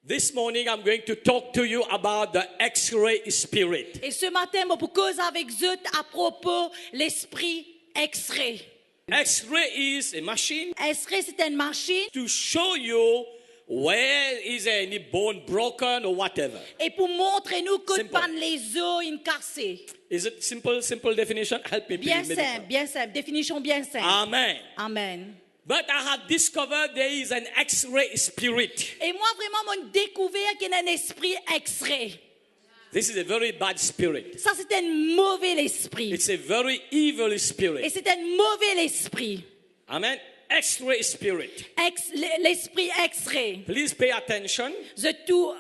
This morning I'm going to talk to you about the X-ray spirit. Et ce matin, je vais causer avec vous à propos de l'esprit X-ray. X-ray is a machine X-ray, c'est une machine. to show you where is any bone broken or whatever. Et pour montrer nous que Simple. pas les os sont cassés. Is it simple definition? Help me Bien please. simple, bien simple. Définition bien simple. Amen. Amen. But I have discovered there is an X-ray spirit. Et moi, vraiment, j'ai découvert qu'il y a un esprit X-ray. This is a very bad spirit. Ça, c'est un mauvais esprit. It's a very evil Et spirit. c'est un mauvais esprit. Amen. X-ray spirit. L'esprit X-ray. Please pay attention. Je tout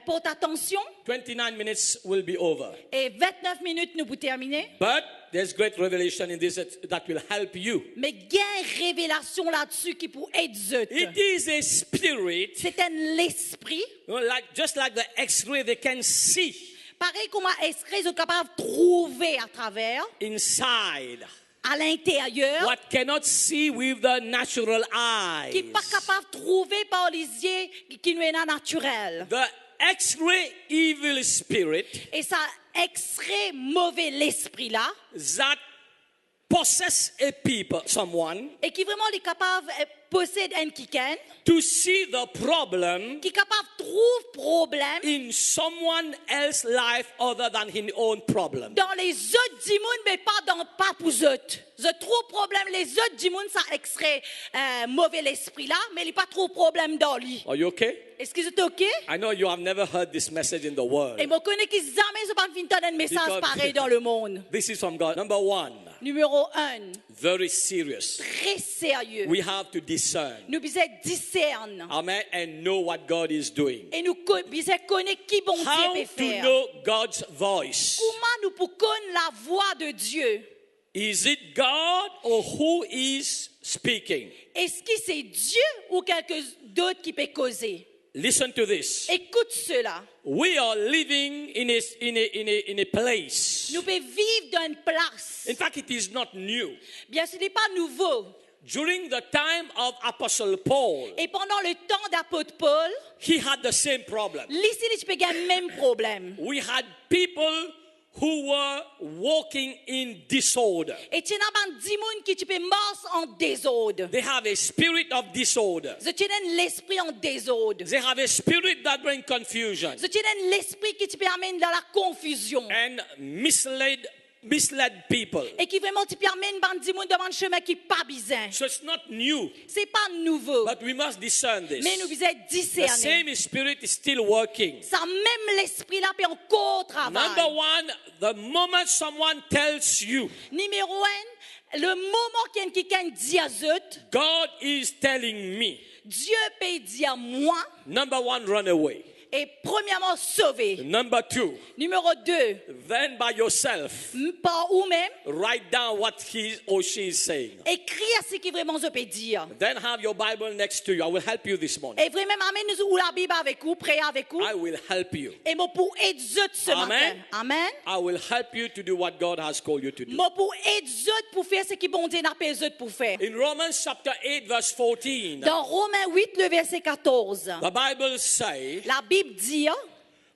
porte attention. 29 minutes will be over. Et 29 minutes, nous pour terminer. But there's great revelation in this that will help you. Mais il y a une révélation là-dessus qui peut aider zut. It is a spirit, C'est un esprit. just like the X-ray, they can see Pareil comme un esprit, ils sont capables de trouver à travers, inside à l'intérieur, what cannot see with the natural qui eyes. n'est pas capable de trouver par les yeux qui nous est naturel. The X-ray evil spirit Et ça extrait mauvais l'esprit là, that possess a people, someone, et qui vraiment est capable de posséder un kiken, to see the problem qui est capable de trouver problème in someone else's life other than his own problem. dans les autres du monde, mais pas pour eux autres. Je trouve problème, les autres du monde, ça extrait mauvais l'esprit là, mais il n'y a pas trop problème dans lui. Are you okay? Est-ce que c'est OK? I know you have never heard this message in the world. Et je connais qu'ils jamais se pas un message Because- pareil dans le monde. This is from God. Number one, Numéro 1, very serious. très sérieux. We have to discern. Nous devons discerner. Amen. And know what God is doing. Et nous devons connaître qui bon Dieu How peut to faire. know God's voice? Comment nous pouvons connaître la voix de Dieu? Is it God or who is speaking? Est-ce que c'est Dieu ou quelqu'un d'autre qui peut causer? Listen to this. Écoute cela. We are living in a place. Nous pouvons vivre dans une place. In fact, it is not new. Bien, ce n'est pas nouveau. During the time of Apostle Paul, Et pendant le temps d'apôtre Paul, he had the same problem. ici, tu peux gagner le même problème. We had people who were walking in disorder. Et tu as des gens qui tu peux marcher en désordre. They have a spirit of disorder. Tu as l'esprit en désordre. They have a spirit that brings confusion Tu as l'esprit qui te amène dans la confusion. and misled people. Et qui vraiment te amène des gens devant un chemin qui n'est pas bizarre. So it's not new, Ce n'est pas nouveau. but we must discern this. Mais nous devons The discerner. same spirit is still working. Ça même l'esprit là peut encore travailler. Number one, the moment someone tells you Numéro 1, le moment qu'il quelqu'un dit à eux, God is telling me, Dieu peut dire moi. number one, run away. Et premièrement, sauver. Number two, Numéro 2, then by yourself, par vous-même, write down what he or she is saying. écrire ce qui vraiment je peux dire. Then have your Bible next to you. I will help you this morning. Et vraiment, amène-nous ou la Bible avec vous, prier avec vous. I will help you. Et moi pour aider ce Amen. matin. Amen. I will help you to do what God has called you to do. Moi pour aider pour faire ce qui bon Dieu n'a pas eux pour faire. In Romans chapter 8 verse 14, Dans Romains 8, le verset 14, the Bible says, la Bible dit,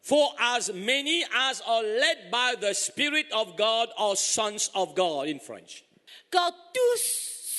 for as many as are led by the Spirit of God are sons of God in French. car tous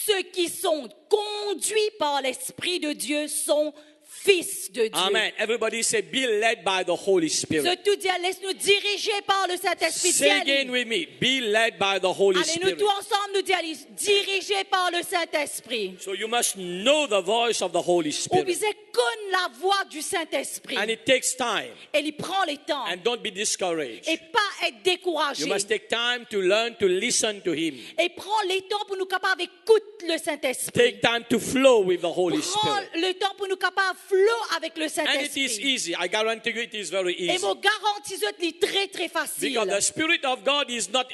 ceux qui sont conduits par l'Esprit de Dieu sont fils de Dieu. Amen. Everybody say, be led by the Holy Spirit. Surtout dire, laisse-nous diriger par le Saint-Esprit. Say again with me, be led by the Holy Allez, nous Spirit. tous ensemble nous dire, dirigés par le Saint-Esprit. So you must know the voice of the Holy On Spirit. disait connaître la voix du Saint-Esprit. And it takes time. Et il prend le temps. And don't be discouraged. Et pas être découragé. You must take time to learn to listen to Him. Et prend le temps pour nous capables d'écouter le Saint-Esprit. Take time to flow with the Holy Prends Spirit. le temps pour nous capables de flow avec le And it is Saint-Esprit. easy. I guarantee you it is very Et easy. vous garantissez que c'est très très facile. Because the Spirit of God is not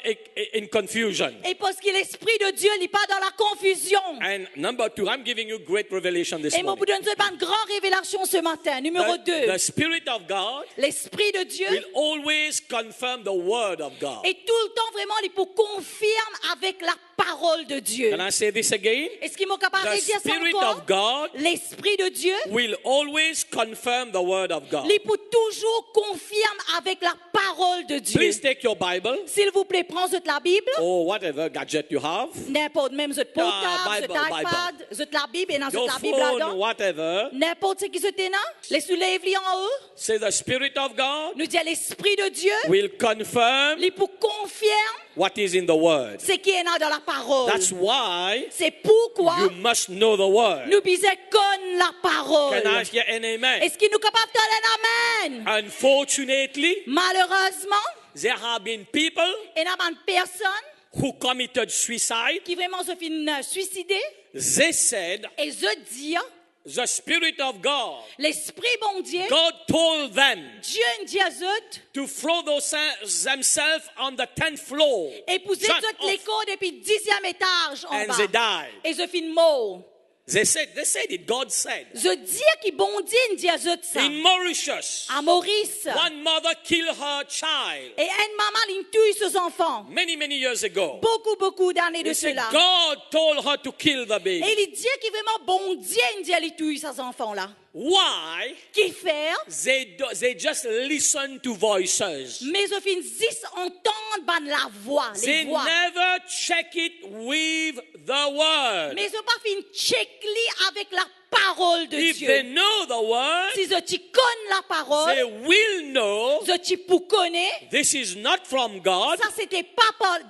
in confusion. Et parce que l'Esprit de Dieu n'est pas dans la confusion. And number two, I'm giving you great revelation this Et moi, vous morning. donne une grande révélation ce matin. Numéro 2. The Spirit of God L'Esprit de Dieu. will always confirm the Word of God. Et tout le temps, vraiment, il peut confirmer avec la parole de Dieu. Can I say this again? Est-ce qu'il est capable The de dire ça Spirit encore? of God L'Esprit de Dieu will always confirm the word of God. Il peut toujours confirmer avec la parole de Dieu. Please take your Bible S'il vous plaît, prends la Bible. or whatever gadget you have, N'importe, même votre portable, Bible, votre iPad, votre la Bible, et dans your votre la Bible phone, là-dedans. whatever. N'importe ce qui se tient, les soulève-les en haut. Say the Spirit of God Nous dit l'Esprit de Dieu. will confirm Il pour confirmer what is in the word. ce qui est dans la parole. That's why C'est pourquoi you must know the word. nous disons connaître la parole. Can I hear an amen? Est-ce qu'il nous capable de donner un amen? Unfortunately, Malheureusement, there have been people il y a une personne who committed suicide. qui vraiment se fait suicider. They said Et je dis, the Spirit of God, l'Esprit bon Dieu, God told them Dieu dit à eux, to throw themselves on the 10th floor. épouser Jump toute off. l'école depuis 10e étage en And bas. they died. Et je finis mort. They said it. God said. Je dis qui bon Dieu dit à eux ça. In Mauritius, À Maurice. one mother killed her child Et une maman, il tue ses enfants. many years ago. Beaucoup d'années de They said cela. God told her to kill the baby. Et il dit qu'il vraiment bon Dieu, il dit il tue ses enfants-là. Why? Qui fait? They just listen to voices. Mais je finis entendre la voix, les They voix. never check it with the word. Mais je pas fin check-li avec la parole de If they Dieu. know the word, Si je te connais la they parole, will know je te pour connaître, this is not from God, ça c'était pas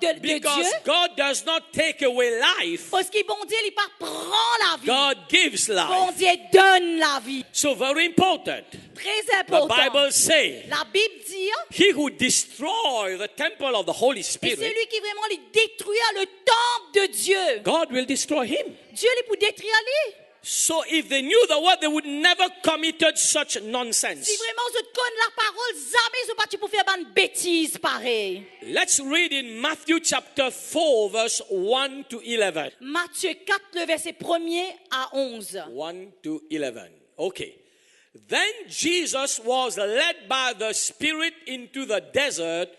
de because Dieu. God does not take away life. Parce que bon Dieu, il pas prend la vie. God gives Bon life. Dieu donne la vie. So very important. Très The important. Bible says, La Bible dit, he who destroys the temple of the Holy et Spirit, celui qui vraiment lui détruit le temple de Dieu, God will destroy him. Dieu lui pour détruire lui. So if they knew the word, they would never committed such nonsense. Si vraiment je te connais la parole, jamais je pas tu pour faire une bêtise pareille. Let's read in Matthew chapter 4, verse 1 to 11. Matthieu 4, le verset 1er à 11. 1 to 11. Okay. Then Jesus was led by the Spirit into the desert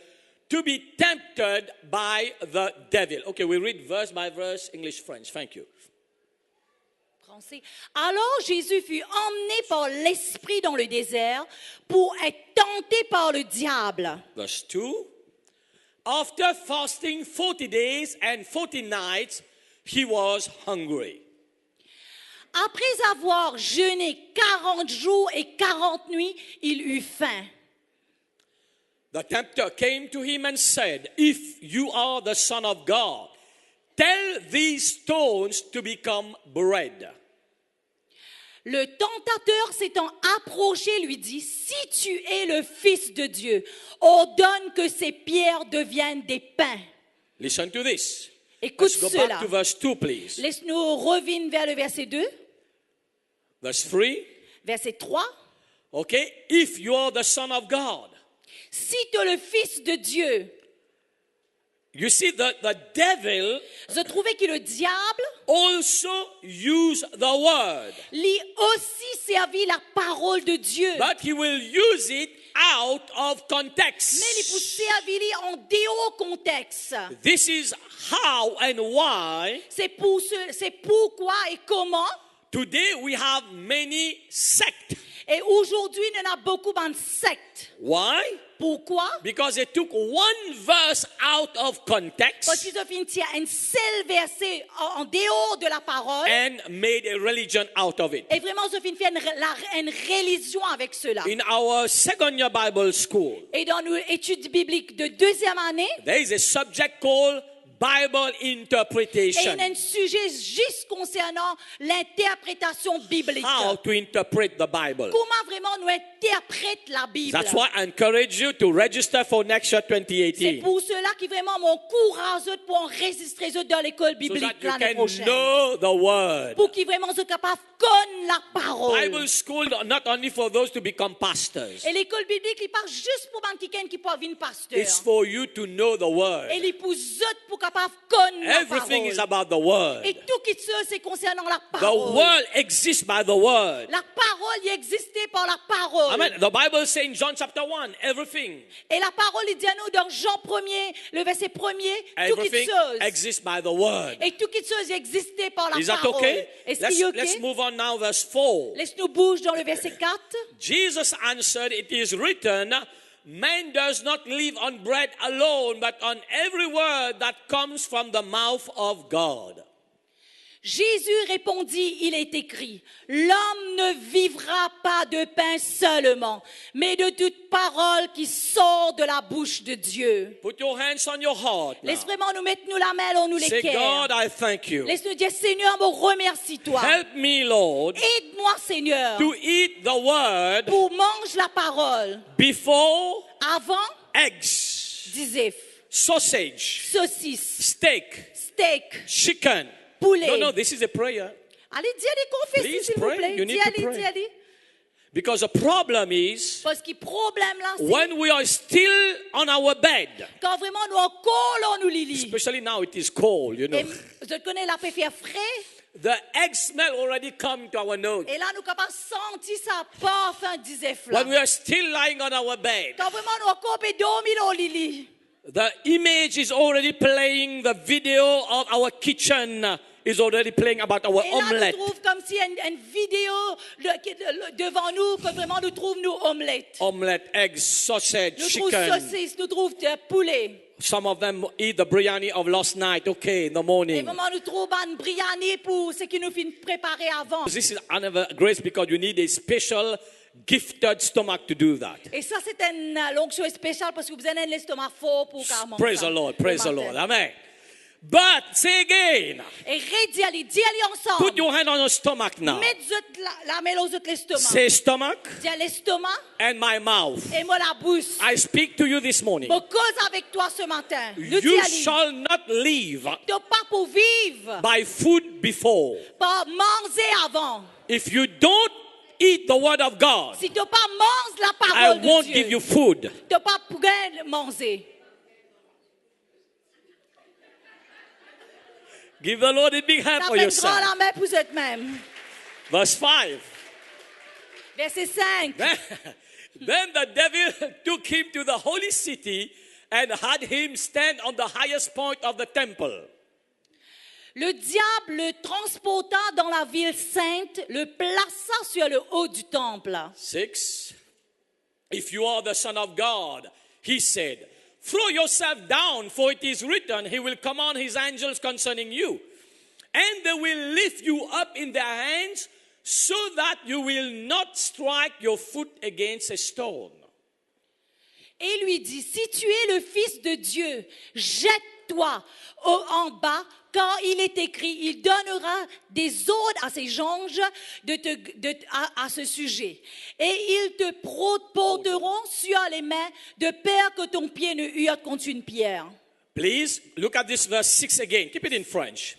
to be tempted by the devil. Okay, we read verse by verse, English, French. Thank you. Français. Alors Jésus fut emmené par l'Esprit dans le désert pour être tenté par le diable. Verse 2. After fasting 40 days and 40 nights, he was hungry. Après avoir jeûné 40 jours et 40 nuits, il eut faim. The tempter came to him and said, if you are the Son of God, tell these stones to become bread. Le tentateur s'étant approché lui dit, si tu es le Fils de Dieu, ordonne que ces pierres deviennent des pains. Listen to this. Écoute Let's go cela. back to verse 2, please. Laisse-nous revenir vers le verset 2, Verse 3. verset 3. Okay, if you are the Son of God. Si tu es le Fils de Dieu, You see, the devil je trouvais que le diable also used the word, lui aussi servi la parole de Dieu. but he will use it out of context. Mais il peut servir en dehors contexte. This is how and why C'est pourquoi et comment. today we have many sects. Et aujourd'hui, il y en a beaucoup de sectes. Why? Pourquoi? Because they took one verse out of Parce context qu'ils ont fait un seul verset en dehors de la parole. and made a religion out of it. Et vraiment, ils ont fait une religion avec cela. In our second year Bible school, Et dans nos études bibliques de deuxième année, there is a subject called Bible et interpretation. il y a un sujet juste concernant l'interprétation biblique. How to interpret the Bible. Comment vraiment nous interprète la Bible. That's why I encourage you to register for next year C'est 2018 pour cela qui vraiment m'encourage pour enregistrer dans l'école so biblique that you l'année can prochaine. know the word. Pour qu'ils vraiment soient capables de connaître la parole. Bible school not only for those to become pastors. Et l'école biblique, il part juste pour quelqu'un qui peut devenir pasteur. It's for you to know the word. Et il pour eux pour capables de connaître la Everything is parole. about the word. Et tout qui se c'est concernant la The parole. world exists by the word. La parole y existait par la parole. Amen. The Bible says in John chapter 1, everything Et la parole, il dit à nous dans Jean 1er, le verset 1er, tout qui everything chose. exists by the word. Et tout qui chose existait par la Is that parole. okay? Est-ce qu'il est Let's ok? move on now, verse 4. Laisse-nous bouger dans le verset 4. Jesus answered, it is written, man does not live on bread alone, but on every word that comes from the mouth of God. Jésus répondit, il est écrit, l'homme ne vivra pas de pain seulement, mais de toute parole qui sort de la bouche de Dieu. Put your hands on your heart now. Laisse vraiment nous mettre nous la main dans nous les Say, cœurs. God, I thank you. Laisse-nous dire, Seigneur, me remercie-toi. Help me, Lord, Aide-moi, Seigneur, to eat the word pour manger la parole. before Avant, eggs, disait, sausage, saucisse, steak, steak, chicken. poulet. No, this is a prayer. Allez, dis, allez, confessez, Please s'il vous pray. plaît. You Dis, need to allez, pray. dis, allez. Because the problem is, Parce que le problème là, c'est when we are still on our bed, quand vraiment nous encore nous lili. especially now it is cold, you know, Et je connais la peut faire frais. the egg smell already come to our nose. Et là, nous capables sentir ça parfum disait là. When we are still lying on our bed, Quand vraiment nous encore peut dormir dans le lit. the image is already playing, the video of our kitchen is already playing about our Et là, omelette. nous trouve comme si une vidéo devant nous, que vraiment nous trouve nous omelettes. Omelette, eggs, sausage, Nous trouve chicken. saucisse, nous trouve poulet. Some of them eat the biryani of last night, okay, in the Et morning. vraiment nous trouve un briani pour ce qui nous fait préparer avant. This is another grace because you need a special gifted stomach to do that. Et ça, c'est une longue chose spéciale parce que vous avez un estomac fort pour manger. Praise ça the Lord, le praise the matin. Lord. Amen. But say again, Et dis allez ensemble. put your hand on your stomach now. Mettez la main aux autres l'estomac. Say stomach Dis à l'estomac and my mouth. et moi la bouche. I speak to you this morning. Je cause avec toi ce matin. Nous dis You allez. shall not live Tu pas pour vivre, by food before. pas manger avant. If you don't eat the word of God, Si tu pas manger la I parole de won't Dieu, give you food. tu pas pour manger. Give the Lord a big hand Ça for fait yourself. grand la main pour eux-mêmes. Verse 5. Verset 5. Then the devil took him to the holy city and had him stand on the highest point of the temple. Le diable le transporta dans la ville sainte, le plaça sur le haut du temple. 6. If you are the Son of God, he said, throw yourself down, for it is written, he will command his angels concerning you, and they will lift you up in their hands, so that you will not strike your foot against a stone. Et lui dit, si tu es le Fils de Dieu, jette-toi en bas, car il est écrit, il donnera des ordres à ses anges à ce sujet. Et ils te porteront sur les mains, de peur que ton pied ne heurte contre une pierre. Please look at this verse 6 again. Keep it in French.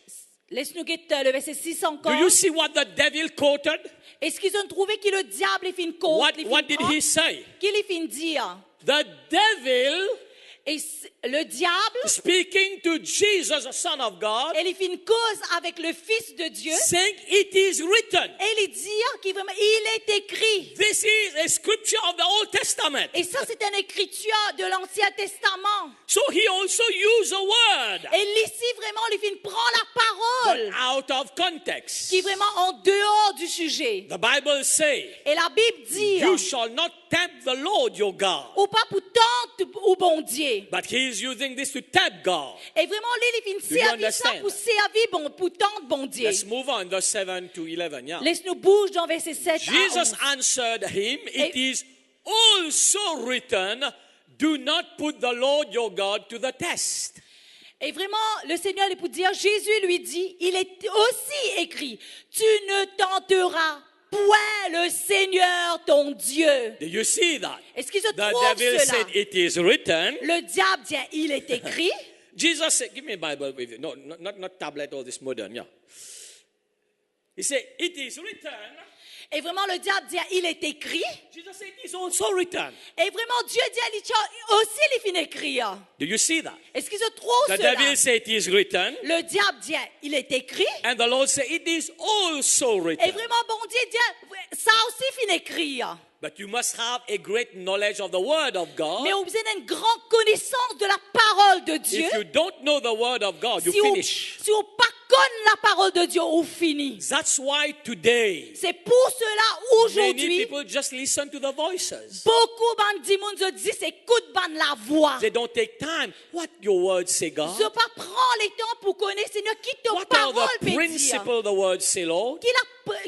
Laisse-nous guetter le verset 6 encore. Do you see what the devil quoted? Est-ce qu'ils ont trouvé que le diable est fin côte? What did he say? Qu'il est fin dire? The devil Et le diable, speaking to Jesus, the Son of God, il fait une cause avec le Fils de Dieu. saying it is written. Et il dit qu'il il est écrit. This is a scripture of the Old Testament. Et ça, c'est une écriture de l'Ancien Testament. So he also used a word, Et ici, vraiment, il fait prend la but parole out of context. qui est vraiment en dehors du sujet. The Bible says, Et la Bible dit, you shall not tempt the Lord your God. ou pas pour tenter au bon Dieu. But he is using this to tempt God. Et vraiment, il fait une Do you service ça understand? pour servir pour tenter bon Dieu. Let's move on, verse 7 to 11. Yeah. Laisse-nous bouger dans verset 7 à Jesus 11. answered him, it is also written, do not put the Lord your God to the test. Et vraiment, le Seigneur est pour dire, Jésus lui dit, il est aussi écrit, tu ne tenteras point le Seigneur ton Dieu. Do you see that? Est-ce qu'ils se The trouvent devil cela? said, it is written. Le diable dit, il est écrit. Jesus said, give me a Bible with you. No, not tablet, all this modern, yeah. He said, it is written. Et vraiment, le diable dit, il est écrit. Jesus said, it is also written. Et vraiment, Dieu dit à l'Éthiopie aussi les fin écrire. Do you see that? Est-ce qu'ils se trouvent The cela? devil said it is written, Le diable dit, il est écrit. and the Lord said it is also Et written. vraiment, bon Dieu dit, ça aussi fin écrire. But you must have a great knowledge of the word of God. Mais vous avez une grande connaissance de la parole de Dieu. If you don't know the word of God, you Si vous finish. ne connaissez pas la parole de Dieu, vous finissez. That's why today, C'est pour cela, many aujourd'hui, people just listen to the voices. beaucoup de monde se dit, écoute la voix. They don't take time. What your word say, God? Je ne pas prendre le temps pour connaître, Seigneur, qui ta What are parole the peut dire. principles the word say, Lord?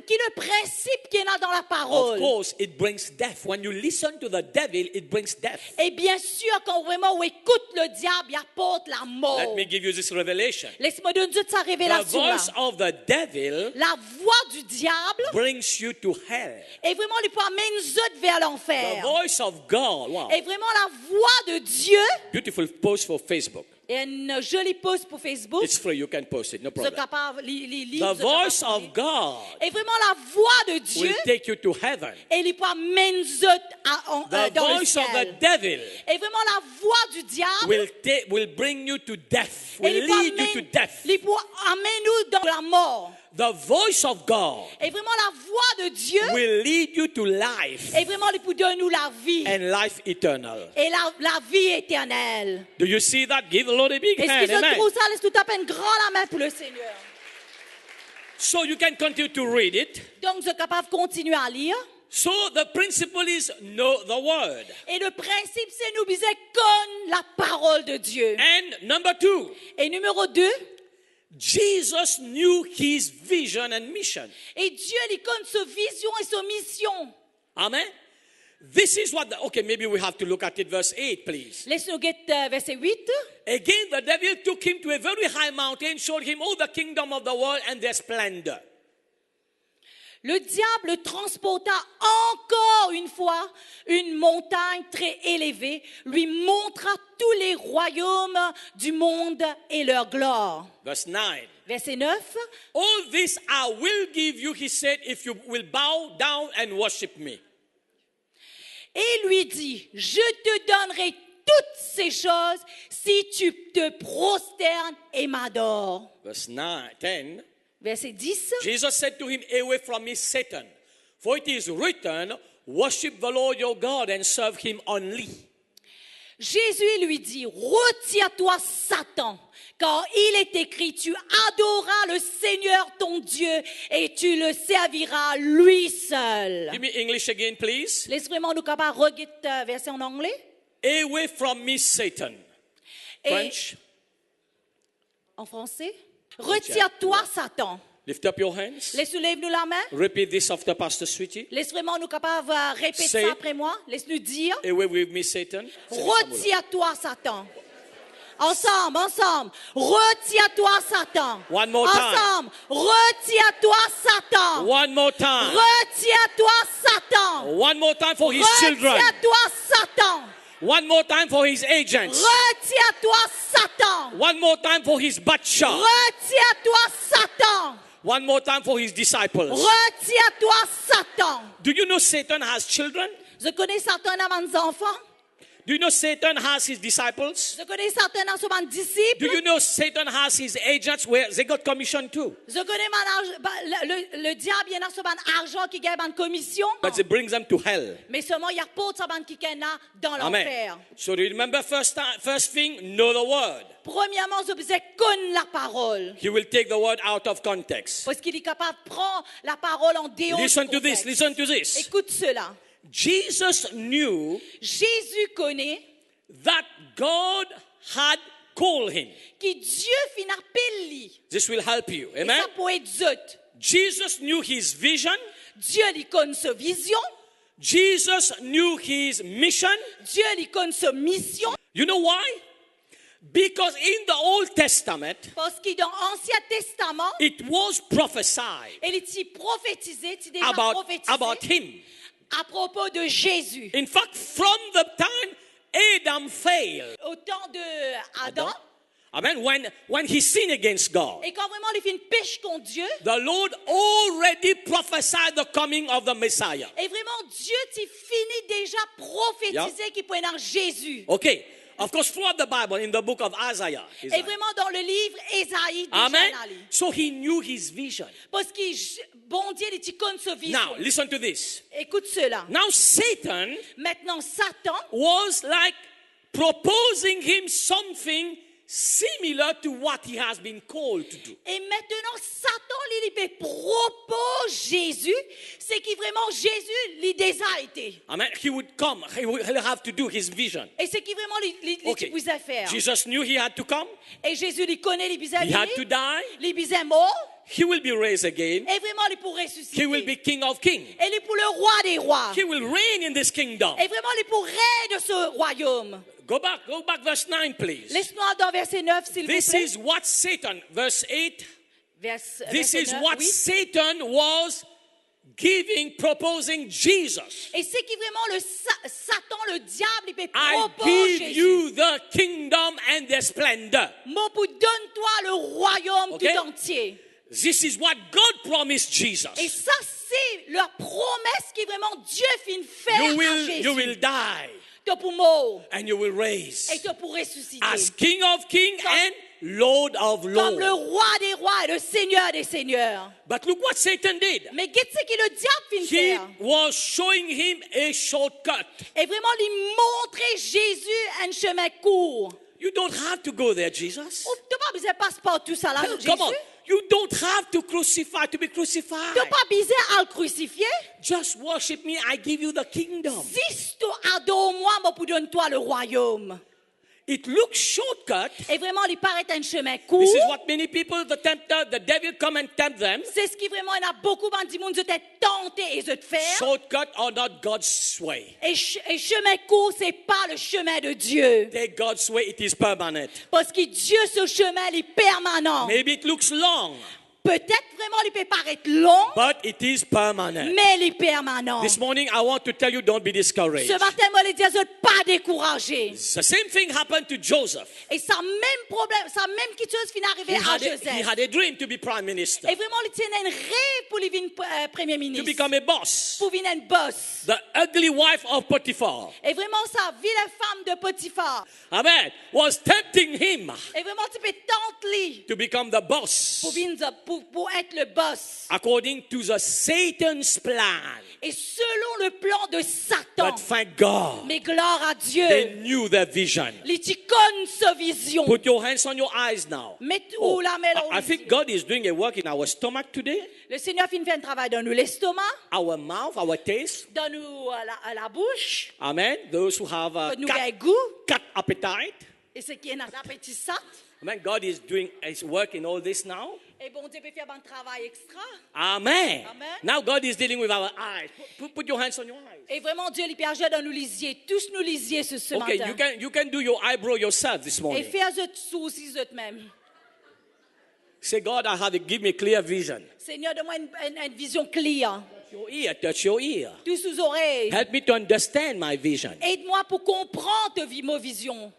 Qui le principe qu'il y a dans la Of parole. course, it brings death. When you listen to the devil, it brings death. Et bien sûr, quand vraiment on écoute le diable, il apporte la mort. Let me give you this revelation. Laisse-moi donner sa The révélation là. voice of the devil La voix du diable brings you to hell. est vraiment les pour amener nous autres vers The l'enfer. voice of God, wow, Et vraiment la voix de Dieu. beautiful post for Facebook. Et une jolie post pour Facebook. It's free, you can post it, no Ce problem. capable, les livres. The voice of God Et vraiment la voix de Dieu. will take you to heaven. Et il peut amener nous autres The dans le voice of the ciel. devil Et vraiment la voix du diable. will bring you to death, Et will il peut lead you to death. amener nous dans la mort. The voice of God Et vraiment la voix de Dieu. will lead you to life Et vraiment il peut donner nous la vie. and life eternal. Et la vie éternelle. Do you see that? Give the Lord a big Est-ce hand. que je Amen. trouve ça? Laisse-nous taper une grande la main pour le Seigneur. So you can continue to read it. Donc, je suis capable de continuer à lire. So the principle is know the word. Et le principe, c'est nous viser comme la parole de Dieu. And number 2, Et numéro 2, Jesus knew his vision and mission. et Dieu, il connaît sa vision et sa mission. Amen. This is what okay, maybe we have to look at it, verse 8, please. Laisse-nous get verset 8. Again, the devil took him to a very high mountain, showed him all the kingdom of the world and their splendor. Le diable transporta encore une fois une montagne très élevée, lui montra tous les royaumes du monde et leur gloire. Verse 9. Verset 9. All this I will give you, he said, if you will bow down and worship me. Et lui dit, je te donnerai toutes ces choses si tu te prosternes et m'adores. Verse 9, 10. Verset 10. Jesus said to him, away from me, Satan. For it is written, worship the Lord your God and serve him only. Jésus lui dit, retire-toi Satan, car il est écrit, tu adoreras le Seigneur ton Dieu et tu le serviras lui seul. Give me English again, please. Laisse vraiment nous capables de regarder verset en anglais. Away from me, Satan. Et French. en français. Retire-toi Satan. Lift up your hands. Laisse-nous lever nous la main. Repeat this after Pastor Sweetie. Laisse vraiment nous capables de répéter Say- ça après moi. Laisse-nous dire. Away with me, Satan. Retire-toi, Satan. Ensemble. Retire-toi, Satan. One more time. Ensemble. Retire-toi, Satan. One more time. Retire-toi, Satan. One more time for his children. Retire-toi, Satan. One more time for his agents. Retire-toi, Satan. One more time for his butcher. Retire-toi, Satan. One more time for his disciples. Retire-toi, Satan. Do you know Satan has children? Je connais Satan à mes enfants. Do you know Satan has his disciples? Je connais Satan à ses Do disciples. you know Satan has his agents where they got commission too? Je connais le diable, il y a son argent qui gagne une commission. But they brings them to hell. Mais seulement, il y a pas de saban qui gagne dans Amen. l'enfer. So remember first thing, know the word. Premièrement, je disais, connais la parole. He will take the word out of context. Parce qu'il est capable de prendre la parole en dehors Listen du to this, contexte. listen to this. Écoute cela. Jesus knew Jésus connaît that God had called him. que Dieu finit appelle lui. This will help you. Et Amen. ça peut être zut. Jesus knew his vision. Dieu lui connaît sa vision. Jesus knew his mission. Dieu lui connaît sa mission. You know why? Because in the Old Testament, Parce que dans l'Ancien Testament, it was prophesied il est prophétisé, il déjà about prophétisé him. à propos de Jésus. In fact, from the time Adam failed, Au temps de Adam, Amen. When he sinned against God, Et quand vraiment il fait une pêche contre Dieu, the Lord already prophesied the coming of the Messiah. et vraiment Dieu t'y finit déjà prophétiser qu'il pourrait dans Jésus. Okay. Of course, throughout the Bible, in the book of Isaiah. Et vraiment dans le livre Ésaïe, déjà Amen. dans lui. So he knew his vision. Parce que bon Dieu, il connaît sa vision. Now, listen to this. Écoute cela. Now, Satan Maintenant, Satan was like proposing him something similar to what he has been called to do. Et maintenant, Satan, il propose Jésus, c'est qui vraiment Jésus, il déjà été. Amen. He would come. He'll have to do his vision. Et c'est qui vraiment il Okay. vous a faire. Jesus knew he had to come. Et Jésus, il connaît les bizarres. He had to die. Les bizarres morts. He will be raised again. Et vraiment, il pour ressusciter. He will be King of Kings. Et il est pour le roi des rois. He will reign in this kingdom. Et vraiment, il est pour règne de ce royaume. Go back, verse 9, please. Laisse-moi dans verset 9, s'il vous This plaît. is what Satan, verse 8, this Verset is 9, what oui. Satan was proposing Jesus. Et c'est qui vraiment le Satan, le diable, il peut I proposer give Jésus. you the kingdom and the splendor. Mon pour donne-toi le royaume Okay. tout entier. This is what God promised Jesus. Et ça, c'est leur promesse qui vraiment Dieu finit faire You à will Jésus. die Tu pour mort and you will raise et tu pour ressusciter. as King of Kings and Lord of Comme le Lords. roi des rois et le seigneur des seigneurs. But look what Satan did. Mais qu'est-ce que le diable finit He faire? was showing him a shortcut. Et vraiment, lui montrer Jésus un chemin court. You don't have to go there, Jesus. Tu n'as pas besoin de passer par tout ça là, Come Jésus. on. You don't have to be crucified. Tu n'as pas besoin à le crucifier. Just worship me. I give you the kingdom. Si tu adores moi, moi pour donner toi le royaume. It looks shortcut. Et vraiment, il paraît un chemin court. This is what many people, the tempter, the devil come and tempt them. C'est ce qui vraiment, il y a beaucoup de monde qui te tenté et de te faire. Shortcut are not God's way. Et chemin court, c'est pas le chemin de Dieu. Take God's way, it is permanent. Parce que Dieu, ce chemin, il est permanent. Maybe it looks long, Peut-être vraiment, il peut paraître long, but it is permanent. mais il est permanent. This morning, I want to tell you, don't be discouraged. Ce matin, moi, je dis à eux, pas décourager. The same thing happened to Joseph. Et ça même problème, ça même quelque chose qui est arrivé à He Joseph. had a dream to be prime minister, Et vraiment, il tenait un rêve pour devenir premier to ministre. become a boss. Pour devenir un boss. The ugly wife of Potiphar, Et vraiment, sa vilaine femme de Potiphar. amen, was tempting him Et vraiment, tu peux tenter to become the boss pour être le boss. according to the Satan's plan. Et selon le plan de Satan. But thank God, Mais gloire à they Dieu. knew their vision. Il te connaît sa vision. Put your hands on your eyes now. Mets où la main I think God is doing a work in our stomach today, Le Seigneur fait un travail dans nous l'estomac, our mouth, our taste. dans nous la bouche, Amen. Those who have a dans nous un goût. cat appetite. Et ce qui est notre appétit ça. Amen. God is doing His work in all this now. Et bon Dieu peut faire un travail extra. Amen. Amen. Now God is dealing with our eyes. Put your hands on your eyes. Et vraiment Dieu lui agir dans nous lisier. Tous nous lisier ce Okay, matin. you can do your eyebrow yourself this Et morning. faire ce sourcils eux-mêmes. Say, God, I have to give me clear vision. Seigneur, donne-moi une vision claire. Touch your ear. Tous sous oreilles. Help me to understand my vision. Aide-moi pour comprendre ma vision.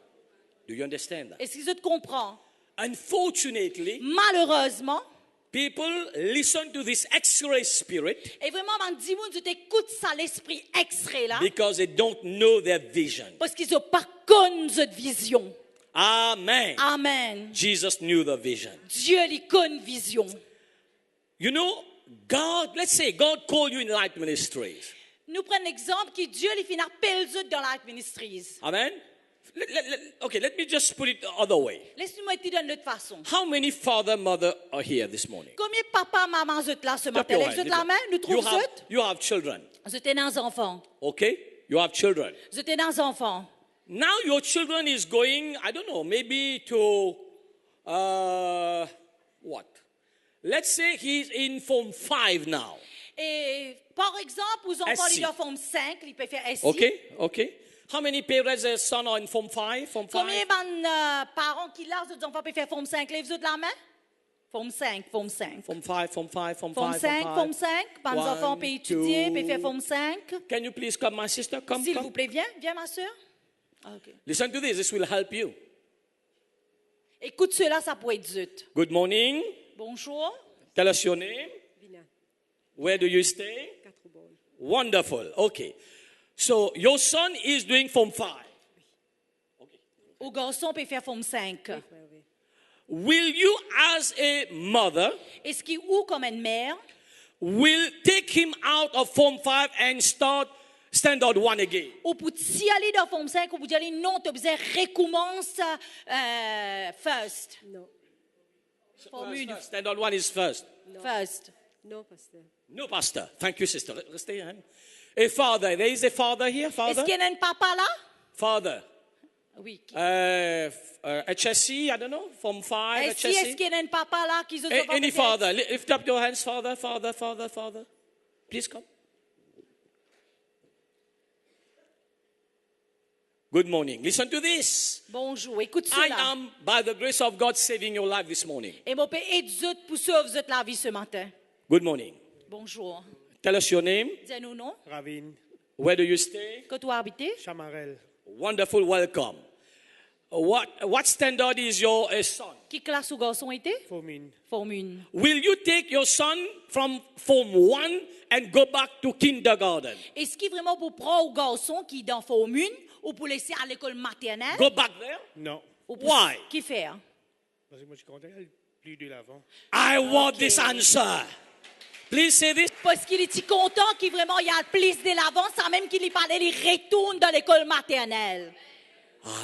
Do you understand that? Est-ce que je te comprends? Unfortunately, Malheureusement, people listen to this X-ray spirit et vraiment, on dit, je t'écoute ça, l'esprit extrait là, because they don't know their vision. parce qu'ils n'ont pas connu cette vision. Amen. Amen. Jesus knew the vision. Dieu lui connaît vision. You know, God, let's say God called you in Light Ministries. Nous prenons l'exemple que Dieu lui fait appel dans la ministries. Amen. Okay, let me just put it the other way. Laisse-moi te dire de l'autre façon. How many father, mother are here this morning? Combien papa, maman, vous êtes là ce Clap matin? your Vous hands. êtes la main? Nous trouvons You have children, vous êtes des enfants. okay? You have children. Vous êtes des enfants. Now your children is going, I don't know, maybe to, what? Let's say he's in Form 5 now, Et par exemple, aux enfants, SC. ils doivent forme 5, ils peuvent faire SC. okay? How many parents their son are in Form 5? Form 5? Combien de parents qui là, les enfants peuvent faire forme 5? Lève-vous de la main? Forme 5, forme 5. Form 5, Form 5, Form 5, Forme 5, forme 5. Pas les enfants peuvent étudier, peuvent faire forme 5. Can you please come, my sister? Come, S'il come. vous plaît, viens ma soeur. Ok. Listen to this. This will help you. Écoute cela, ça pourrait être zut. Good morning. Bonjour. Tell us your name. Bina, Where do you stay? 4 bornes. Wonderful. Okay. So your son is doing Form 5. Au garçon peut faire forme 5. Ouais, ouais. Will you, as a mother, Est-ce qu'il ou comme une mère will take him out of Form 5 and start Standard 1 again? ou pour t'y aller dans forme 5 ou pour dire non, tu as besoin recommence first. Non, Forme 1. Standard 1 is first. First. non, pasteur. No, Pastor. Thank you, sister. Let's stay here. A father. There is a father here. Est-ce Father. qu'il y a un papa là? Father. Oui. HSC, I don't know. Form 5, Est-ce HSC. qu'il y a un papa là qui se Any father. Lift up your hands, father, father, father, father. Please come. Good morning. Listen to this. Bonjour, écoute I cela. am, by the grace of God, saving your life this morning. Et mon père est zut pour sauver la vie ce matin. Good morning. Bonjour. Tell us your name. Dis-nous non. Ravine, Where do you stay? Que tu habites? Chamarel, Wonderful. Welcome. What standard is your son? Qui classe ou garçon était? Fomine, Forme 1. Will you take your son from Form 1 and go back to kindergarten? Est-ce qu'il est vraiment pour prendre au garçon qui est dans forme 1 ou pour laisser à l'école maternelle? Go back there? non. Ou pour Why? Qui faire? Parce que moi, je suis content, elle plus de l'avant. I want Okay. this answer. Please say this. Parce qu'il est content qu'il vraiment y a plus de l'avant, sans même qu'il y parlait, il retourne dans l'école maternelle.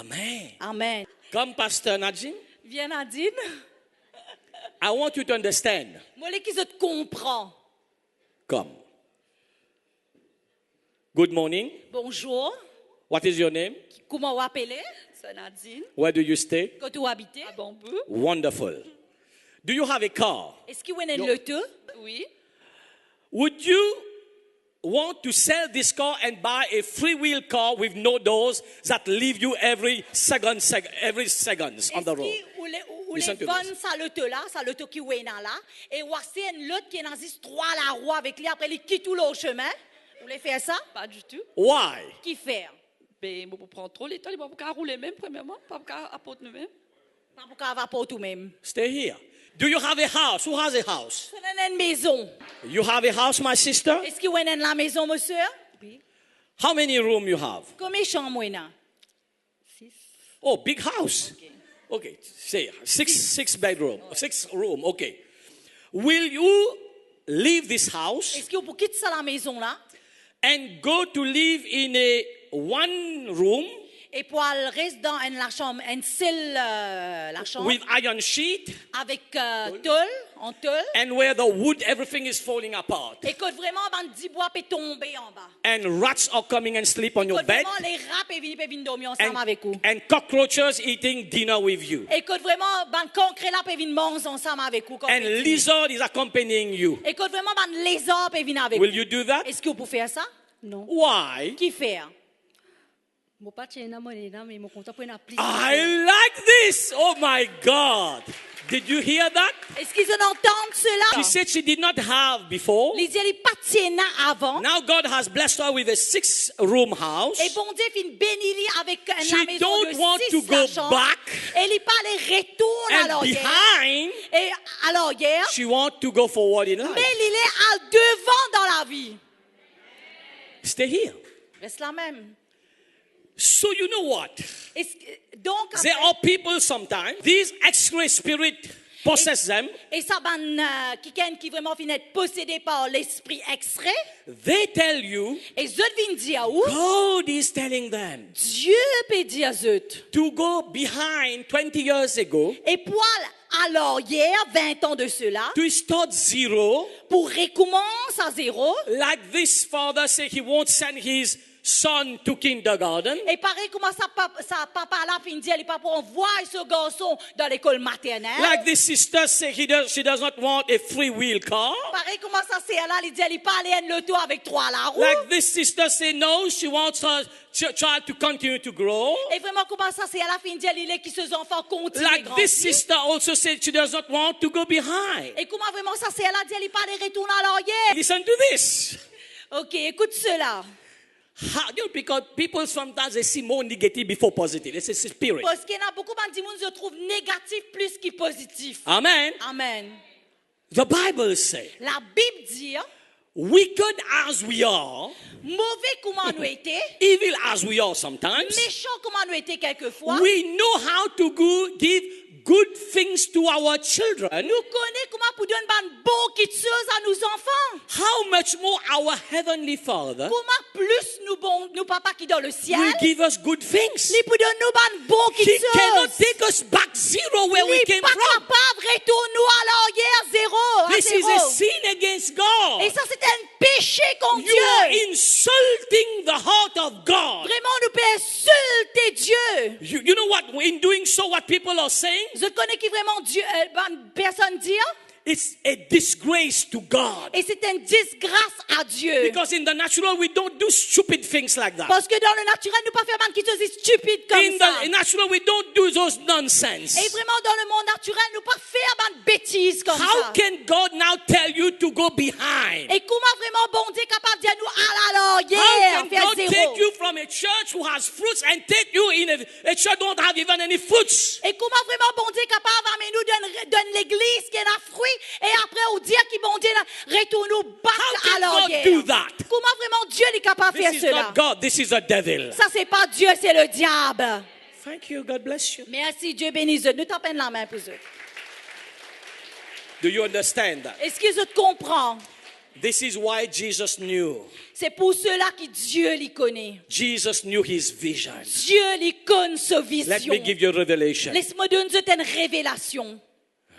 Amen. Amen. Come, Pastor Nadine. Viens Nadine. I want you to understand. Moi, les qui se comprend. Come. Good morning. Bonjour. What is your name? Comment vous appelez? C'est Nadine. Where do you stay? Que tu habites? À Bambou. Wonderful. Do you have a car? Est-ce qu'il y a un loto? Oui. Would you want to sell this car and buy a free-wheel car with no doors that leave you every seconds on the road? Ou Listen les to vendre this. sa loto qui est là, et voici un lot qui est dans 3 la roue avec lui, après il quitte tout le chemin. Vous voulez faire ça? Pas du tout. Qui Why? fait? Ben, pour prendre trop les temps, il va pas rouler même, premièrement, pas pour apporter nous-mêmes. Pas pour qu'on va pas tout même. Stay here. Do you have a house? Who has a house? C'est une maison. You have a house, my sister? Est-ce qu'il y a une la maison, monsieur? Oui. How many rooms you have? Combien de chambres il y a? 6. Oh, big house. Okay, say six bedroom, 6 room. Okay. Will you leave this house Est-ce que vous quittez ça la maison là? and go to live in a one room Et pour aller rester dans la chambre, une seule la chambre, with iron sheet avec tôle, en tôle, and where the wood everything is falling apart et que vraiment, ben, 10 bois peut tomber en bas. and rats are coming and sleep on Que your bed vraiment, les rats peuvent venir dormir ensemble and, avec vous. and cockroaches eating dinner with you Et que vraiment, ben, concret là peut venir manger ensemble avec vous. and lizard is accompanying you. Et que vraiment, ben, lézard peut venir avec Will vous. you do that? Est-ce que vous pouvez faire ça? Non. Why? Qui fait? Mon pas tiens na monnaie là, mais mon compte pour une plus. I like this. Oh my God. Did you hear that? Est-ce qu'ils entendent cela? She said she did not have before. Les dit, pas tiennent avant. Now God has blessed her with a 6-room house. Et bon Dieu fin béni avec la She maison don't de want 6 to go chambres. back. Et il pas les retourne à And l'arrière. behind, Et à l'arrière. she wants to go forward in Mais life. il est à devant dans la vie. Stay here. Reste la même. So you know what? Donc, There are people sometimes, these X-ray spirit possess them. et ça, quelqu'un qui vraiment finit être possédé par l'esprit extrait, They tell you, et zut vient dire où? God is telling them Dieu peut dire zut. to go behind 20 years ago, Et pour à l'arrière, 20 ans de cela, to start zero, pour recommencer à zéro, like this father said he won't send his son to kindergarten. et pareil comment ça papa là fin dire, il pas pour envoyer ce garçon dans l'école maternelle. Like this sister said she does not want a free-wheel car. Pareil comment ça c'est là, il dit, il pas aller en loto avec 3 la roue. Like this sister said no, she wants her child to continue to grow. Et vraiment comment ça c'est là fin dire, il est qui ses enfants continuent à Like grandir. this sister also said she does not want to go behind. Et comment vraiment ça c'est là, il pas aller retourner à l'arrière. Listen to this. OK, écoute cela. How, you know, because people sometimes they see more negative before positive. It's a spirit. Parce qu'il y en a beaucoup qui se trouvent négatifs plus que positifs. Amen. Amen. The Bible says, La Bible dit, wicked as we are, mauvais comment nous étions, evil as we are sometimes, méchants comment nous étions quelquefois, we know how to give good things to our children. nous connaissons comment pour donner une bonne quelque chose à nos enfants. How much more our Heavenly Father Comment plus nous papa qui dans le ciel, will give us good things. il peut donner nous une bonne He quelque cannot chose. take us back zero where we Il came n'est pas from. capable de retourner nous à l'arrière zéro. À This is a zéro. sin against God. Et ça, c'est un péché contre You are Dieu. insulting the heart of God. Vraiment, nous pouvons insulter Dieu. You know what? In doing so, what people are saying? Je connais qui vraiment Dieu, personne dit, It's a disgrace to God. et c'est une disgrâce à Dieu. Because in the natural, we don't do stupid things like that. Parce que dans le naturel, nous ne pouvons pas faire quelque chose de stupide comme In ça. the natural, we don't do those nonsense. Et vraiment, dans le monde naturel, nous ne pouvons pas faire une bêtise comme How ça. can God now tell you to go behind? Et comment vraiment bon Dieu est capable de dire nous à How l'arrière, can faire God zéro? take you from a church who has fruits and take you in a church don't have even any fruits? Et comment vraiment bon Dieu est capable d'amener nous dans l'église qui a un fruit et après on dit que bon Dieu retourne nous How battre can à l'arrière. God do that? Comment vraiment Dieu est capable de faire This is cela? not God, this is the devil. Ça c'est pas Dieu, c'est le diable. Thank you, God bless you. Merci, Dieu bénisse. Nous t'en peine la main pour eux. Do you understand that? Est-ce que je te comprends? This is why Jesus knew. C'est pour cela que Dieu les connaît. Jesus knew his vision. Dieu les connaît sa Let vision. me give you a revelation. Laisse-moi donner une révélation.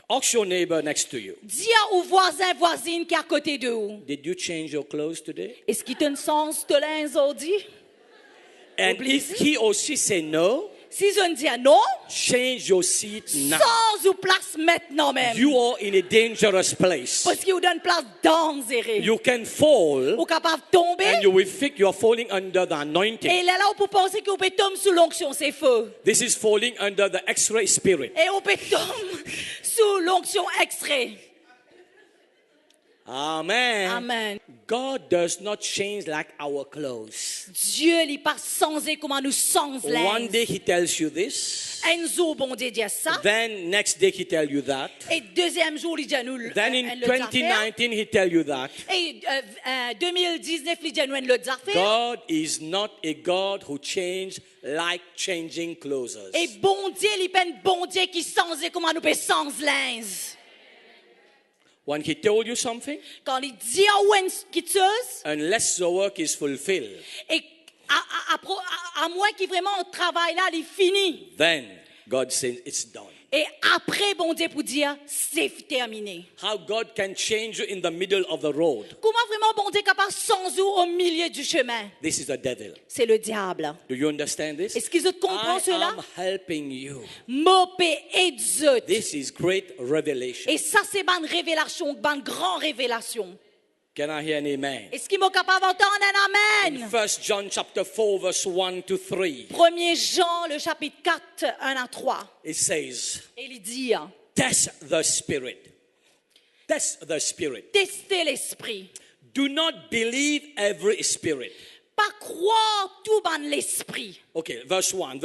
Ask your neighbor next to you. Dis au voisin, voisine qui est à côté de vous. Did you change your clothes today? Est-ce qu'il te un sens de linge aujourd'hui? And Obligé. if he or she say no, Si je ne dis non, change your seat now. sans ou place maintenant même. You are in a dangerous place. Parce qu'il vous donne place dangereux. You can fall Vous êtes capable de tomber. and you will think you are falling under the anointing. Et là, vous pensez que vous pouvez tomber sous l'onction, c'est faux. This is falling under the X-ray spirit. Et vous pouvez tomber sous l'onction extrait. Amen. Amen. God does not change like our clothes. Dieu n'est pas changé comme nous change One day he tells you this. Un jour, bon Dieu dit ça. Then next day he tells you that. Et deuxième jour, il dit nous Then in l'autre affaire. 2019 he tells you that. Et 2019, il dit nous l'autre affaire. God is not a God who changes like changing clothes. Et bon Dieu, il est bon Dieu qui change comment nous peut changer linge. When he told you something, Quand il dit à une quelque chose, unless the work is fulfilled, et à moins qu'il vraiment travail là, il finit. then God says it's done. Et après, bon Dieu pour dire, c'est terminé. How God can change you in the middle of the road. Comment vraiment bon Dieu est capable sans vous au milieu du chemin? This is the devil. C'est le diable. Do you understand this? Est-ce que vous comprenez I cela? am helping you. Mopé et zut. This is great revelation. Et ça, c'est une révélation, une grande révélation. Can I hear an amen? Est-ce qu'il est capable d'entendre un amen? 1 John chapter 4 verse 1 to 3. 1er Jean, le chapitre 4, 1 à 3. It says, Et il dit, test the spirit. Test the spirit. testez l'esprit. Do not believe every spirit. Pas croire tout dans l'esprit. Okay, verse 1.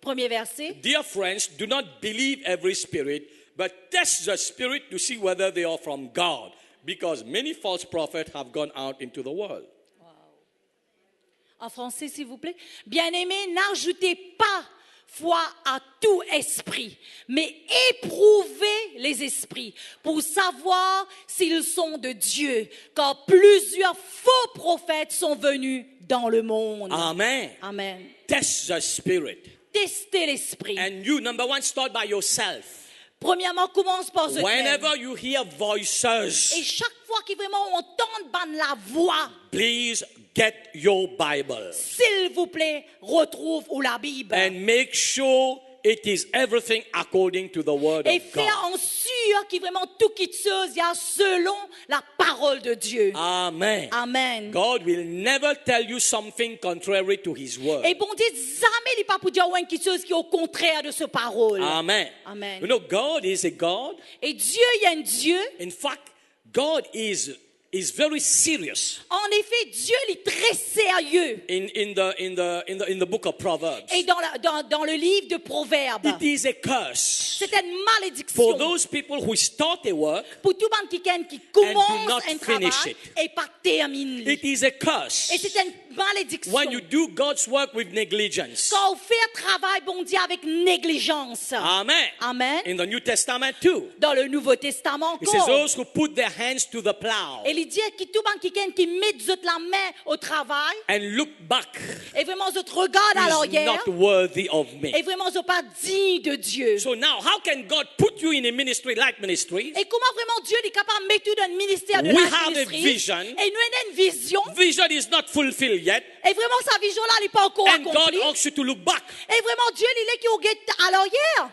Premier verset. Dear friends, do not believe every spirit, but test the spirit to see whether they are from God, because many false prophets have gone out into the world. En français, s'il vous plaît. Bien-aimés, n'ajoutez pas foi à tout esprit, mais éprouvez les esprits pour savoir s'ils sont de Dieu, car plusieurs faux prophètes sont venus dans le monde. Amen. Amen. Test the spirit. Testez l'esprit. And you, number one, start by yourself. Premièrement, commence par ce Whenever you hear voices, Et chaque fois qu'il vraiment on entend la voix, please get your Bible s'il vous plaît, retrouve ou la Bible. and make sure it is everything according to the word Et of faire God. en sûr qu'il vraiment tout qui chose y a selon la parole de Dieu. Amen. Amen. God will never tell you something contrary to his word. Et bon Dieu, jamais il n'est pas pour dire ouais, quelque chose qui est au contraire de ce parole. Amen. Amen. You know, God is a God. Et Dieu, il y a un Dieu. In fact, God is is very serious En effet, Dieu est très sérieux. in the book of Proverbs. Et dans le livre de Proverbes, It is a curse c'est une malédiction for those people who start a work. pour tout le monde qui do commence not un finish travail it. et pas termine. It is a curse Et c'est une malédiction. when you do God's work with negligence. Quand on fait un travail, bon Dieu, avec négligence. Amen. Amen. In the New Testament too. Dans le Nouveau Testament It says encore. those who put their hands to the plow Et il dit que tout le monde qui met la main au travail and look back et vraiment je te regarde à is l'arrière not worthy of me. et vraiment je pas digne de Dieu. So now, how can God put you in a ministry like ministry? Et comment vraiment Dieu est capable de mettre tout dans le ministère de We la have a ministrie. vision. Et nous avons une vision. Vision is not fulfilled yet, Et vraiment sa vision là n'est pas encore and God accomplie. asks you to look back. Et vraiment Dieu il est qui regarde à l'arrière.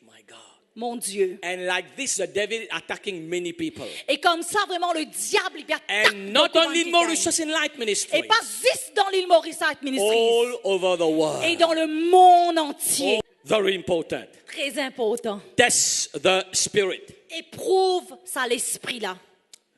My God. Mon Dieu. And like this, the devil attacking many people. Et comme ça vraiment le diable il attaque And not beaucoup de only in gens qui Mauritius in Light gagnent. Ministry, Et pas juste dans l'île Maurice Ministries. all over the Et world. dans le monde entier. Very important. Très important. Test the spirit. Éprouve ça l'esprit là.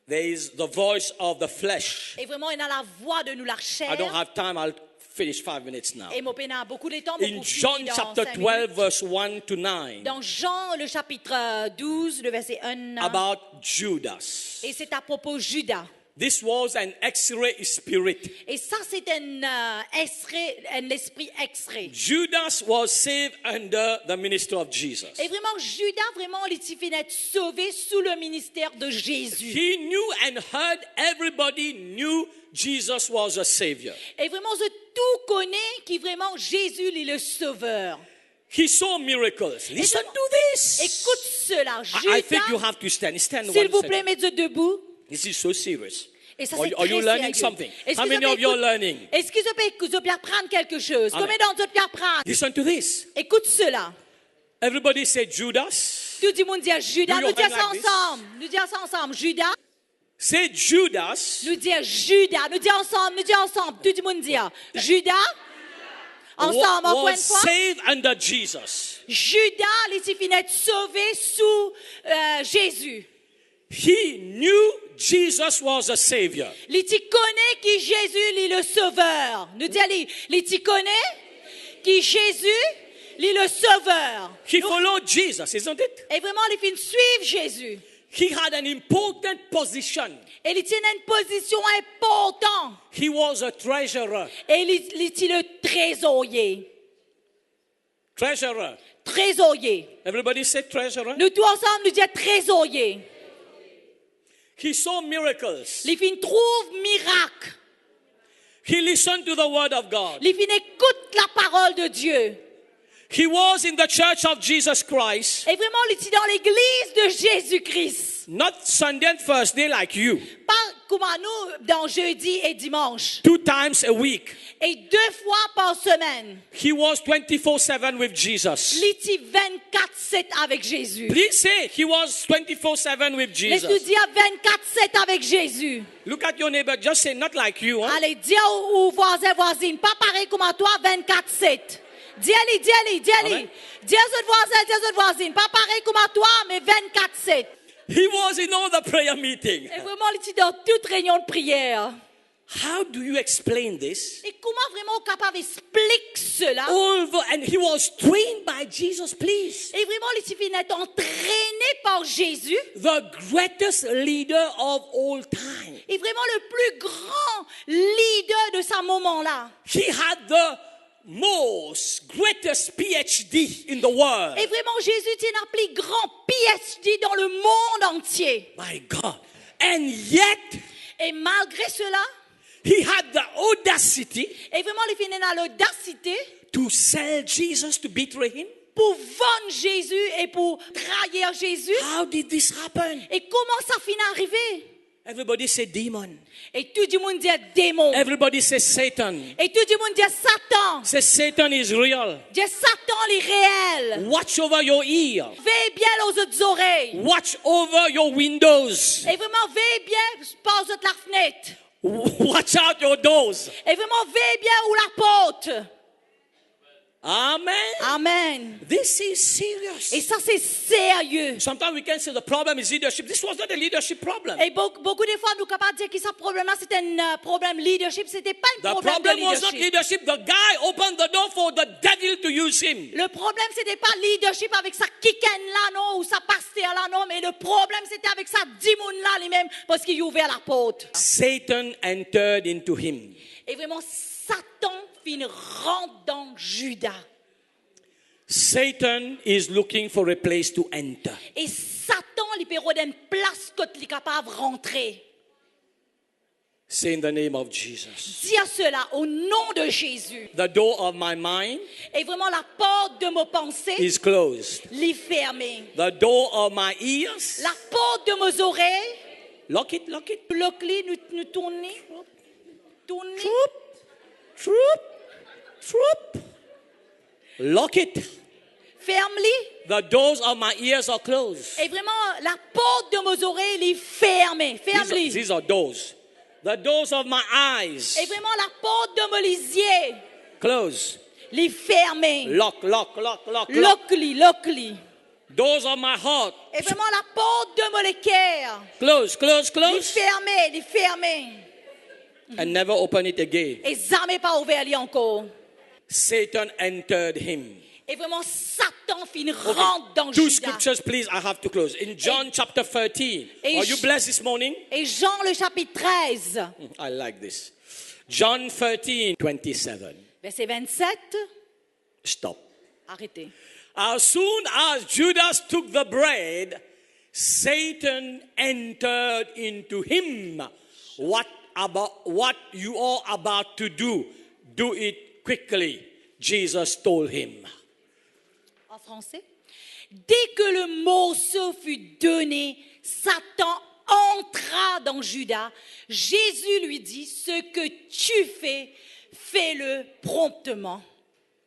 There is the voice of the flesh. Et vraiment, il a la voix de nous la chair. I don't have time. I'll finish 5 minutes now. Et mon père a beaucoup de temps. In John chapter 12, verse 1 to 9, Dans Jean, le chapitre 12, le verset 1. about Judas. Et c'est à propos de Judas. This was an X-ray spirit. Et ça, c'est un esprit extrait. Judas was saved under the ministry of Jesus. Et vraiment, Judas, vraiment, il s'est fait sauvé sous le ministère de Jésus. He knew and heard, everybody knew Jesus was a savior. Et vraiment, je tout connais qui vraiment Jésus est le sauveur. He saw miracles. Listen to this. Écoute cela. I think you Judas, have to stand. Stand s'il one vous plaît, second. mettez debout. This is so serious. Et ça, Are c'est you, are you très learning sérieux. something? Est-ce How que many vous of you are écoute- learning? Est-ce que vous pouvez apprendre quelque chose? Amen. Combien d'entre vous apprendre? Listen to this. Écoute cela. Everybody say Judas. Tout le monde dit Judas. Do Nous your disons hand ça like this. ensemble. Nous disons ça ensemble. Judas. Say Judas Nous disons Judas. Nous disons ensemble. Nous disons ensemble. Tout le monde dit Judas. Ensemble, encore was une fois. saved under Jesus. Judas, il s'est fait sauvé sous Jésus. He knew Jesus was a savior. Il connaît qui Jésus est le sauveur. Nous disons, il connaît qui Jésus est le sauveur. He followed Jesus, isn't it? Et vraiment, il fait suivre Jésus. He had an important position. Et il tient une position importante. He was a treasurer. Et il est le trésorier. Treasurer. Trésorier. Everybody say treasurer. Nous tous ensemble, nous disons trésorier. He saw miracles. Il fait trouve miracle. He listened to the word of God. Il fait écoute la parole de Dieu. He was in the church of Jesus Christ, Et vraiment, il est dans l'église de Jésus-Christ. not Sunday and Thursday like you, Pas comme à nous dans jeudi et dimanche. 2 times a week. Et 2 fois par semaine. He was 24/7 with Jesus. Il est 24/7 avec Jésus. Please say he was 24/7 with Laisse-nous Jesus. dire 24/7 avec Jésus. Look at your neighbor. Just say not like you. Huh? Allez, dis aux voisins, voisines, pas pareil comme à toi, 24/7. Dis-lui. Amen. Dis aux autres voisines, pas pareil comme à toi, mais 24/7. He was in all the prayer meetings. Et vraiment, il est dans toute réunion de prière. How do you explain this? Et comment vraiment on est capable d'expliquer cela? And he was trained by Jesus, please. Et vraiment, il suffit d'être entraîné par Jésus. The greatest leader of all time. Et vraiment le plus grand leader de ce moment-là. He had the greatest PhD in the world. Et vraiment, Jésus est un plus grand PhD dans le monde entier. My God. And yet, Et malgré cela, he had the audacity et vraiment, il finit dans l'audacité to sell Jesus, to betray him. pour vendre Jésus et pour trahir Jésus. How did this happen? Et comment ça finit arrivé? Everybody say demon. Et tout le monde dit démon. Everybody say Satan. Et tout le monde dit Satan. Say Satan is real. Dit Satan est réel. Watch over your ear. Veille bien aux autres oreilles. Watch over your windows. Et vraiment, veille bien par la fenêtre. Watch out your doors. Et vraiment, veille bien où la porte. Amen. Amen. This is serious. Et ça, c'est sérieux. Sometimes we can say the problem is leadership. This was not a leadership problem. Et beaucoup de fois, nous sommes capables de dire que ce problème-là, c'était un problème leadership. C'était pas un The problème de problem was not leadership. leadership. The guy opened the door for the devil to use him. Le problème, c'était pas leadership avec sa kikaine là, non, ou sa pasteur là, non, mais le problème, c'était avec sa dimoun là, lui-même, parce qu'il a ouvert la porte. Satan entered into him. Et vraiment, Satan fin rentre dans Judas. Satan is looking for a place to enter. Et Satan, il peut avoir une place que il est capable de rentrer. Say in the name of Jesus. Dis à cela au nom de Jésus. The door of my mind Et vraiment, la porte de mes pensées, is closed. l'est fermée. The door of my ears, La porte de mes oreilles, lock it, lock it. bloque-les, nous tournons. Tournez. Troop, troop. Lock it. Ferme-les. The doors of my ears are closed. Et vraiment, la porte de mes oreilles, elle est fermée. Ferme-les. These are doors. The doors of my eyes, Et vraiment, la porte de mes yeux, close. elle est fermée. Lock, lock, lock, lock, lock. Lock-les, lock-les. Doors of my heart, Et vraiment, la porte de mon cœur, close, close, elle est close. fermée, elle est fermée. And never open it again. Et jamais pas ouvert les encore. Satan entered him. Et vraiment, Satan fin rentre dans Two Judas. scriptures, please. I have to close. In John chapter 13. Are you blessed this morning? Et Jean le chapitre 13, I like this. John 13, 27. verset 27. Stop. Arrêtez. As soon as Judas took the bread, Satan entered into him. What you are about to do, do it quickly, Jesus told him. En français. Dès que le morceau fut donné, Satan entra dans Judas. Jésus lui dit, ce que tu fais, fais-le promptement.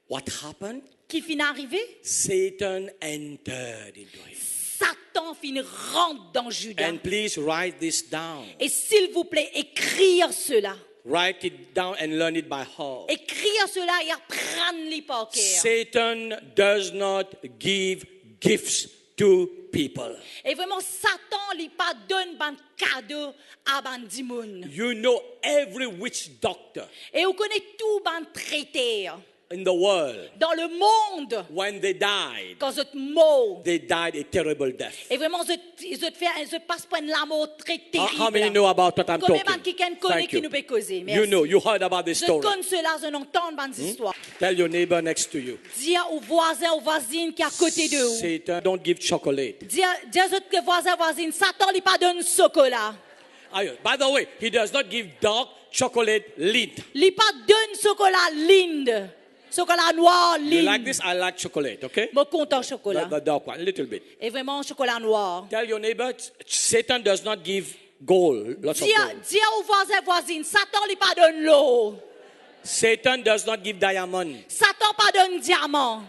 What happened? Qui finit arrivé? Satan entered into him. Satan finit rentre dans Judas. And please write this down. Et s'il vous plaît, écrire cela. Write it down and learn it by heart. Écrire cela et apprendre-le par cœur. Satan does not give gifts to people. Et vraiment, Satan ne pas donne un cadeau à bandi moun. You know every witch doctor Et on connaît tout un traiteur in the world, dans le monde. when they died, Quand je te mort. they died a terrible death. Et vraiment, je passe par une mort très terrible. How many know about what I'm Combien talking? de qui connaît Thank qui you. nous peut causer? You Merci. know, you heard about this Je story. connais cela, je n'entends pas d'histoire. Tell your neighbor next to you. Dis aux voisins, aux voisines qui est à côté de vous. Satan don't give chocolate. Dis aux autres voisins, voisines, Satan ne pas donne chocolat. By the way, he does not give dark chocolate lint. Il ne pas donne chocolat linde. Chocolat noir You linde. like this? I like chocolate, okay? Moi, content chocolat. The dark one, a little bit. Et vraiment, chocolat noir. Tell your neighbor, Satan does not give gold, lots of gold. Dis aux voisins, voisines, Satan ne pas donne l'eau. Satan does not give diamond. Satan pas donne diamant.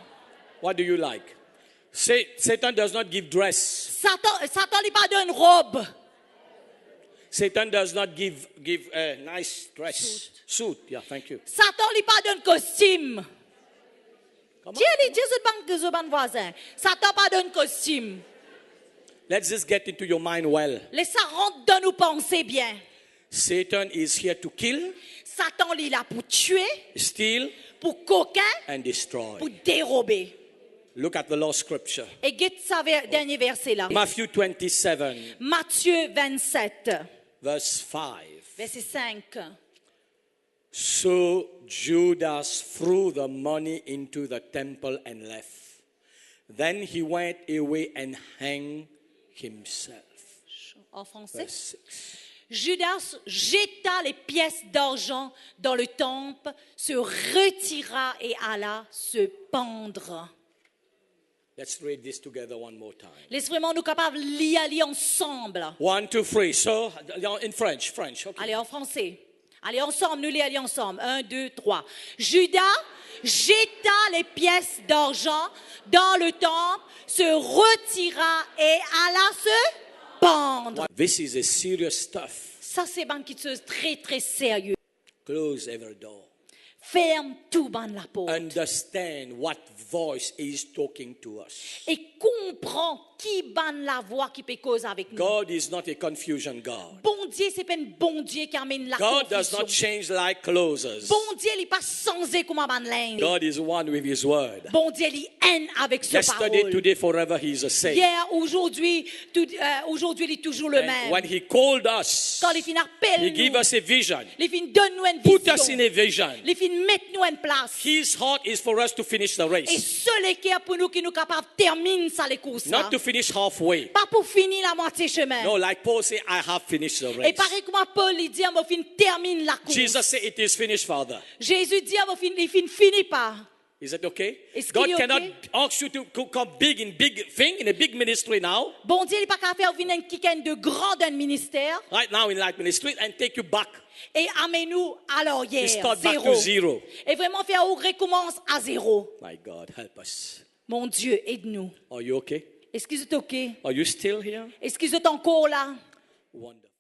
What do you like? Satan does not give dress. Satan ne pas donne robe. Satan does not give a nice dress. Suit. Yeah, thank you. Satan ne pas donne costume. Come on. Dis aux voisins, Satan pas donne costume. Let's just get into your mind well. Laisse ça rentre dans nos pensées bien. Satan is here to kill, Satan il est là pour tuer, steal, pour coquin, and destroy. pour dérober. Look at the last scripture. Et guette ça dernier verset là. Matthew 27, Matthieu 27, verse 5. verset 5. So Judas threw the money into the temple and left. Then he went away and hanged himself. En français. Verse 6. Judas jeta les pièces d'argent dans le temple, se retira et alla se pendre. Let's read this together one more time. Laisse vraiment nous capables de lire ensemble. 1, 2, 3. So, in French. Okay. Allez, en français. Allez, ensemble, nous les ensemble. 1, 2, 3. Judas jeta les pièces d'argent dans le temple, se retira et alla se pendre. This is a serious stuff. Ça, c'est quelque chose de très, très sérieux. Close every door. ferme tout ban la porte. Understand what voice is talking to us. Et comprends qui ban la voix qui peut causer avec nous. God is not a confusion God. Bon Dieu, c'est pas un bon Dieu qui amène la God does confusion. not change like clothes. Bon Dieu, il n'est pas changé comme un ban linge. God is one with His word. Bon Dieu, il haine avec sa Yesterday, parole. today, forever, He is the same. Hier, aujourd'hui, aujourd'hui, il est toujours le And même. when He called us, Quand les filles appellent He nous, gave us a vision. les filles donnent nous une Put us in vision. a vision. Les filles mettent nous en place. His heart is for us to finish the Et race, seul qui est pour nous qui nous capable termine ça les courses. not to finish halfway. Pas pour finir la moitié chemin. No, like Paul said, I have finished the Et race. pareil comme Paul il dit, mon fin termine la course. Jesus said, it is finished, Father. Jésus dit, mon fin, il finit pas. Is that okay? Est-ce God qu'il est cannot okay? ask you to come big in big thing, in a big ministry now, Bon Dieu, il n'est pas capable de faire venir quelqu'un de grand d'un ministère right now in Light Ministry, and take you back. et amène-nous à l'arrière, You start back zéro. to zero. Et vraiment faire on recommence à zéro. My God, help us. Mon Dieu, aide-nous. Are you okay? Est-ce que vous êtes OK? Are you still here? Est-ce que vous êtes encore là? Wonderful.